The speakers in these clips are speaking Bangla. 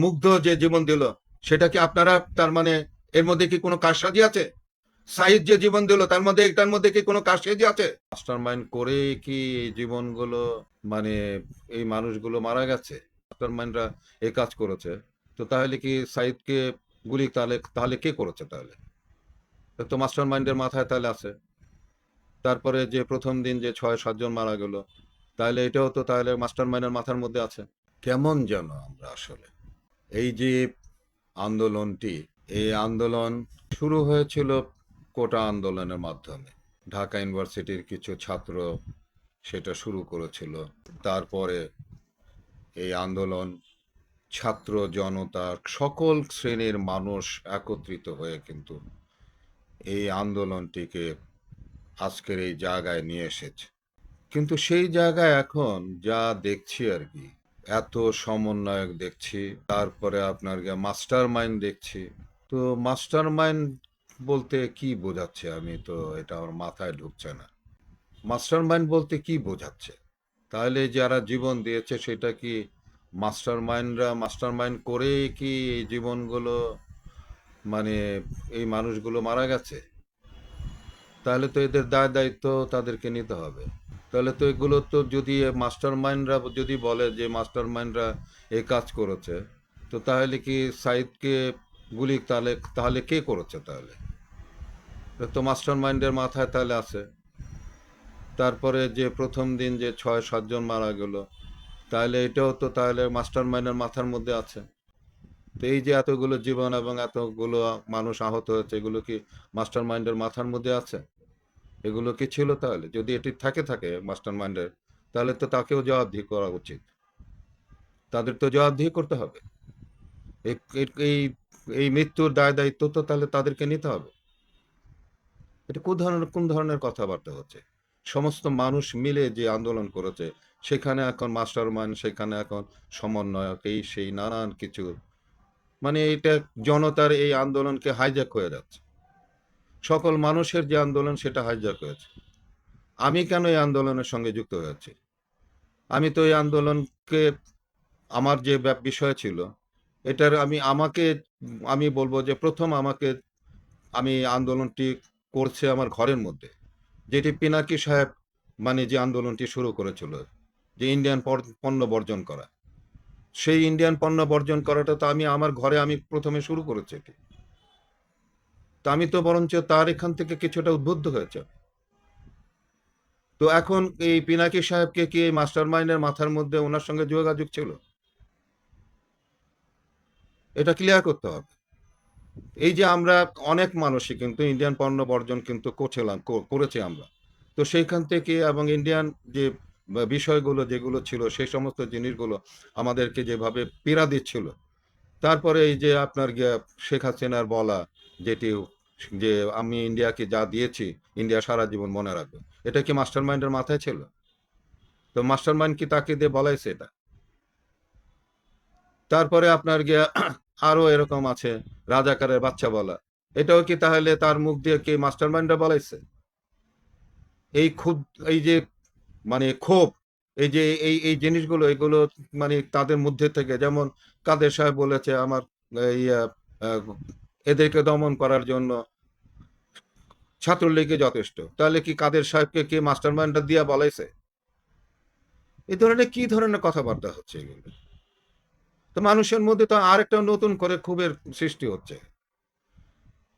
মুগ্ধ যে জীবন দিল, সেটা কি আপনারা তার মানে এর মধ্যে কি কোনো কারসাজি আছে? সাইদ যে জীবন দিল এটার মধ্যে কি কোনো কারসাজি আছে? মাস্টার মাইন্ড করে কি এই জীবনগুলো মানে এই মানুষগুলো মারা গেছে? মাস্টার মাইন্ডরা এই কাজ করেছে। তো তাহলে কি সাইদকে গুলি তাহলে তাহলে কে করেছে তাহলে? তো মাস্টার মাইন্ডের মাথায় তাহলে আছে। তারপরে যে প্রথম দিন যে ৬-৭ জন মারা গেল, তাহলে এটাও তো তাহলে মাস্টার মাইন্ডের মাথার মধ্যে আছে। কেমন যেন আমরা আসলে এই যে আন্দোলনটি, এই আন্দোলন শুরু হয়েছিল কোটা আন্দোলনের মাধ্যমে। ঢাকা ইউনিভার্সিটির কিছু ছাত্র সেটা শুরু করেছিল। তারপরে এই আন্দোলন ছাত্র জনতা সকল শ্রেণীর মানুষ একত্রিত হয়ে কিন্তু এই আন্দোলনটিকে আজকের এই জায়গায় নিয়ে এসেছে। কিন্তু সেই জায়গায় এখন যা দেখছি আর কি, এত সমন্বয়ক দেখছি, তারপরে আপনার মাস্টার মাইন্ড দেখছি। তো মাস্টার মাইন্ড বলতে কি বোঝাচ্ছে, আমি তো এটা আমার মাথায় ঢুকছে না। মাস্টার মাইন্ড বলতে কি বোঝাচ্ছে? তাহলে যারা জীবন দিয়েছে সেটা কি মাস্টার মাইন্ড করেই কি এই জীবনগুলো মানে এই মানুষগুলো মারা গেছে? তাহলে তো এদের দায় দায়িত্ব তাদেরকে নিতে হবে। তাহলে তো এগুলো তো যদি মাস্টার মাইন্ডরা যদি বলে যে মাস্টার মাইন্ডরা এই কাজ করেছে, তো তাহলে কি সাইদকে গুলি তাহলে তাহলে কে করেছে তাহলে? তো মাস্টার মাইন্ডের মাথায় তাহলে আছে। তারপরে যে প্রথম দিন যে ৬-৭ জন মারা গেল, তাহলে এটাও তো তাহলে মাস্টার মাইন্ডের মাথার মধ্যে আছে। তো এই যে এতগুলো জীবন এবং এতগুলো মানুষ আহত হয়েছে, এগুলো কি মাস্টার মাইন্ডের মাথার মধ্যে আছে? এগুলো কি ছিল তাহলে? যদি এটি থাকে মাস্টার মাইন্ডের, তাহলে তো তাকেও জবাবদিহি করা উচিত। তাদের তো জবাবদিহি করতে হবে। এই এই এই মৃত্যুর দায় দায়িত্ব তো তাহলে তাদেরকে নিতে হবে। এটা কোন ধরনের কথাবার্তা হচ্ছে? সমস্ত মানুষ মিলে যে আন্দোলন করেছে, সেখানে এখন মাস্টার মাইন্ড, সেখানে এখন সমন্বয়ক, এই সেই নানান কিছু, মানে এটা জনতার এই আন্দোলনকে হাইজ্যাক হয়ে যাচ্ছে। সকল মানুষের যে আন্দোলন সেটা হাইজ্যাক হয়েছে। আমি কেন এই আন্দোলনের সঙ্গে যুক্ত হয়েছি? আমি তো এই আন্দোলনকে আমার যে বিষয় ছিল, এটার আমি বলবো যে প্রথম আমি আন্দোলনটি করছে আমার ঘরের মধ্যে, যেটি পিনাকি সাহেব মানে যে আন্দোলনটি শুরু করেছিল, যে ইন্ডিয়ান পণ্য বর্জন করা, সেই ইন্ডিয়ান পণ্য বর্জন করাটা তো আমি আমার ঘরে আমি প্রথমে শুরু করেছি এটি। তা আমি তো বরঞ্চ তার এখান থেকে কিছুটা উদ্বুদ্ধ হয়েছে। তো এখন এই পিনাকি সাহেবকে কি এই মাস্টার মাইন্ডের মাথার মধ্যে ওনার সঙ্গে যোগাযোগ ছিল? এটা ক্লিয়ার করতে হবে। এই যে আমরা অনেক মানুষই কিন্তু ইন্ডিয়ান পণ্য বর্জন কিন্তু করেছি আমরা। তো সেইখান থেকে এবং ইন্ডিয়ান যে বিষয়গুলো যেগুলো ছিল সেই সমস্ত জিনিসগুলো আমাদেরকে যেভাবে পীড়া দিচ্ছিল, তারপরে এই যে আপনার শেখ হাসিনার বলা যেটি, যে আমি ইন্ডিয়াকে যা দিয়েছি ইন্ডিয়া সারা জীবন মনে রাখবে, এটা কি মাস্টার মাইন্ডের মাথায় ছিল? তো মাস্টার মাইন্ড কি তাকে দিয়ে বলাইছে এটা? তারপরে আপনার আরো এরকম আছে, রাজাকারের বাচ্চা বলা, এটাও কি তাহলে তার মুখ দিয়ে কি মাস্টার মাইন্ডরা বলাইছে? এই ক্ষুদ এই যে মানে ক্ষোভ, এই যে এই জিনিসগুলো, এগুলো মানে তাদের মধ্যে থেকে, যেমন কাদের সাহেব বলেছে আমার ইয়া আহ, এদেরকে দমন করার জন্য ছাত্রলীগই যথেষ্ট, তাহলে কি কাদের সাহেবকে কি মাস্টার মাইন্ডটা দিয়া বলাইছে? এই ধরনের কি ধরনের কথাবার্তা হচ্ছে এগুলো? তো মানুষের মধ্যে তো আরেকটা নতুন করে ক্ষোভের সৃষ্টি হচ্ছে।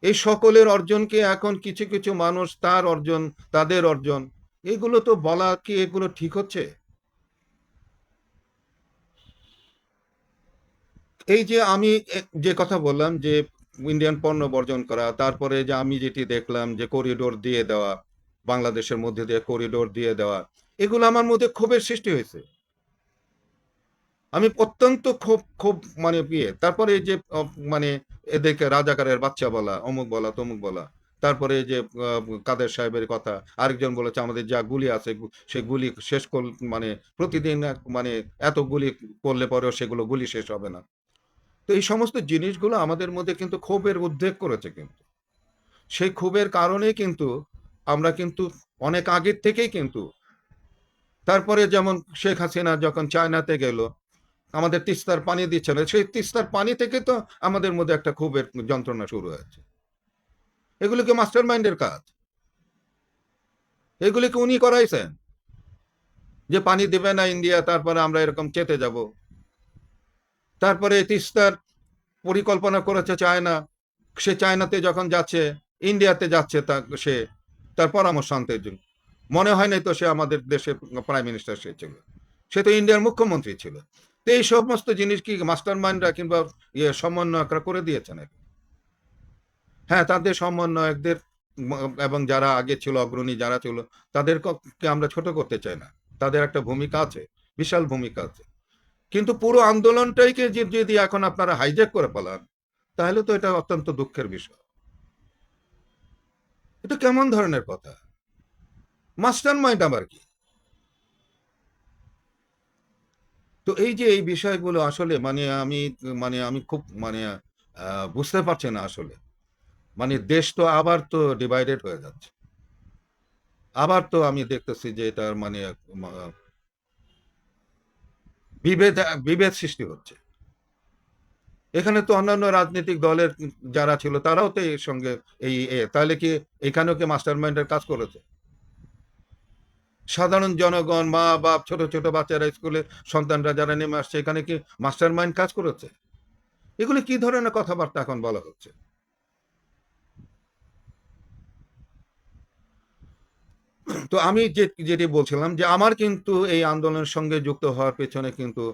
এই সকলের অর্জনকে এখন কিছু কিছু মানুষ তার অর্জন, তাদের অর্জন, এগুলো তো বলা কি এগুলো ঠিক হচ্ছে? এই যে আমি যে কথা বললাম যে ইন্ডিয়ান পণ্য বর্জন করা, তারপরে যে আমি যেটি দেখলাম যে করিডোর দিয়ে দেওয়া, বাংলাদেশের মধ্যে দিয়ে করিডোর দিয়ে দেওয়া, এগুলো আমার মধ্যে ক্ষোভের সৃষ্টি হয়েছে। আমি অত্যন্ত ক্ষোভ ক্ষোভ মানে তারপরে এই যে মানে এদেরকে রাজাকারের বাচ্চা বলা, অমুক বলা, তমুক বলা, তারপরে এই যে কাদের সাহেবের কথা, আরেকজন বলেছে আমাদের যা গুলি আছে সে গুলি শেষ মানে প্রতিদিন মানে এত গুলি করলে পরেও সেগুলো গুলি শেষ হবে না। তো এই সমস্ত জিনিসগুলো আমাদের মধ্যে কিন্তু ক্ষোভের উদ্রেক করেছে কিন্তু। সেই ক্ষোভের কারণেই কিন্তু আমরা কিন্তু অনেক আগের থেকেই কিন্তু, তারপরে যেমন শেখ হাসিনা যখন চায়নাতে গেল, আমাদের তিস্তার পানি দিচ্ছে না, সেই তিস্তার পানি থেকে তো আমাদের মধ্যে একটা ক্ষোভের যন্ত্রণা শুরু হয়েছে। এগুলো কি মাস্টার মাইন্ডের কাজ? এগুলি কি উনি করাইছেন যে পানি দেবে না ইন্ডিয়া, তারপরে আমরা এরকম চেতে যাব? তারপরে তিস্তার পরিকল্পনা করেছে চায়না, সে চায়নাতে যখন যাচ্ছে, ইন্ডিয়াতে যাচ্ছে, সে তার পরামর্শ আনতে জন্য। মনে হয় নাই তো সে আমাদের দেশের প্রাইম মিনিস্টার সে ছিল, সে তো ইন্ডিয়ার মুখ্যমন্ত্রী ছিল। তো এই সমস্ত জিনিস কি মাস্টার মাইন্ডরা কিংবা সমন্বয়করা করে দিয়েছে নাকি? হ্যাঁ, তাদের সমন্বয়কদের এবং যারা আগে ছিল অগ্রণী যারা ছিল, তাদেরকে আমরা ছোট করতে চাই না। তাদের একটা ভূমিকা আছে, বিশাল ভূমিকা আছে। কিন্তু পুরো আন্দোলনটাইকে যদি এখন আপনারা হাইজ্যাক করে ফেলান, তাহলে তো এটা অত্যন্ত দুঃখের বিষয়। এটা কেমন ধরনের কথা? মাস্টার মাইন্ড আবার কি? তো এই যে এই বিষয়গুলো আসলে আমি খুব বুঝতে পারছি না আসলে। দেশ তো আবার তো ডিভাইডেড হয়ে যাচ্ছে। আবার তো আমি দেখতেছি যে এটার বিভেদ বিভেদ সৃষ্টি হচ্ছে। এখানে তো অন্যান্য রাজনৈতিক দলের যারা ছিল তারাও তো এর সঙ্গে তাহলে কি এখানেও কি মাস্টার মাইন্ডের কাজ করেছে? সাধারণ জনগণ, মা বাপ, ছোট ছোট বাচ্চারা, স্কুলে সন্তানরা যারা নেমে আসছে, এখানে কি মাস্টার মাইন্ড কাজ করেছে? এগুলি কি ধরনের কথাবার্তা এখন বলা হচ্ছে? তো আমি যেটি বলছিলাম যে আমার কিন্তু এই আন্দোলনের সঙ্গে যুক্ত হওয়ার পেছনে কিন্তু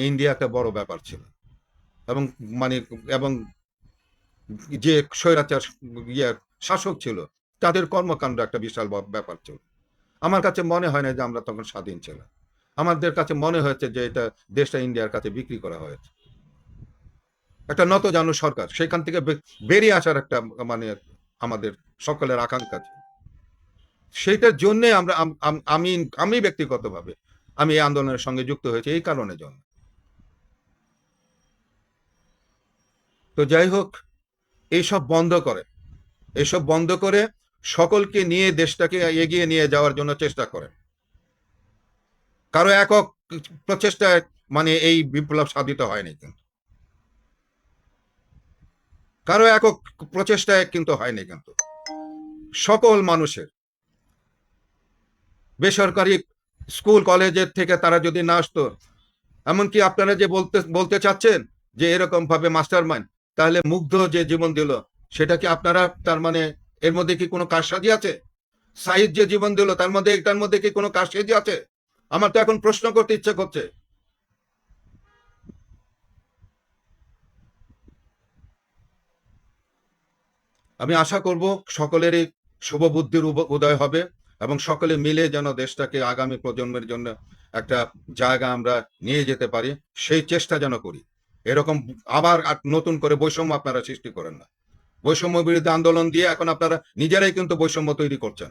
ইন্ডিয়া একটা বড় ব্যাপার ছিল, এবং মানে এবং যে স্বৈরাচার শাসক ছিল, তাদের কর্মকাণ্ড একটা বিশাল ব্যাপার ছিল। আমার কাছে মনে হয় না যে আমরা তখন স্বাধীন ছিলাম। আমাদের কাছে মনে হয়েছে যে এটা দেশটা ইন্ডিয়ার কাছে বিক্রি করা হয়েছে। একটা নতজানু সরকার, সেখান থেকে বেরিয়ে আসার একটা মানে আমাদের সকলের আকাঙ্ক্ষা ছিল। সেইটার জন্য আমি আমি ব্যক্তিগতভাবে আমি এই আন্দোলনের সঙ্গে যুক্ত হয়েছি এই কারণে জন্য। তো যাই হোক, এইসব বন্ধ করে, এসব বন্ধ করে সকলকে নিয়ে দেশটাকে এগিয়ে নিয়ে যাওয়ার জন্য চেষ্টা করেন। কারো একক প্রচেষ্টায় এই বিপ্লব সাধিত হয়নি, কিন্তু কারো একক প্রচেষ্টায় কিন্তু হয়নি, কিন্তু সকল মানুষের, বেসরকারি স্কুল কলেজের থেকে তারা যদি না আসতো, এমনকি আপনারা যে বলতে চাচ্ছেন যে এরকম ভাবে মাস্টার মাইন্ড, তাহলে মুগ্ধ যে জীবন দিল, সেটা কি আপনারা এর মধ্যে কি কোনো কারসাজি আছে? সাইদ যে জীবন দিল, এটার মধ্যে কি কোনো কারসাজি আছে? আমার তো এখন প্রশ্ন করতে ইচ্ছে করছে। আমি আশা করব সকলেরই শুভ বুদ্ধির উদয় হবে, এবং সকলে মিলে যেন দেশটাকে আগামী প্রজন্মের জন্য একটা জায়গা আমরা নিয়ে যেতে পারি, সেই চেষ্টা যেন করি। এরকম আবার নতুন করে বৈষম্য আপনারা সৃষ্টি করেন না। বৈষম্য বিরোধী আন্দোলন দিয়ে এখন আপনারা নিজেরাই কিন্তু বৈষম্য তৈরি করছেন।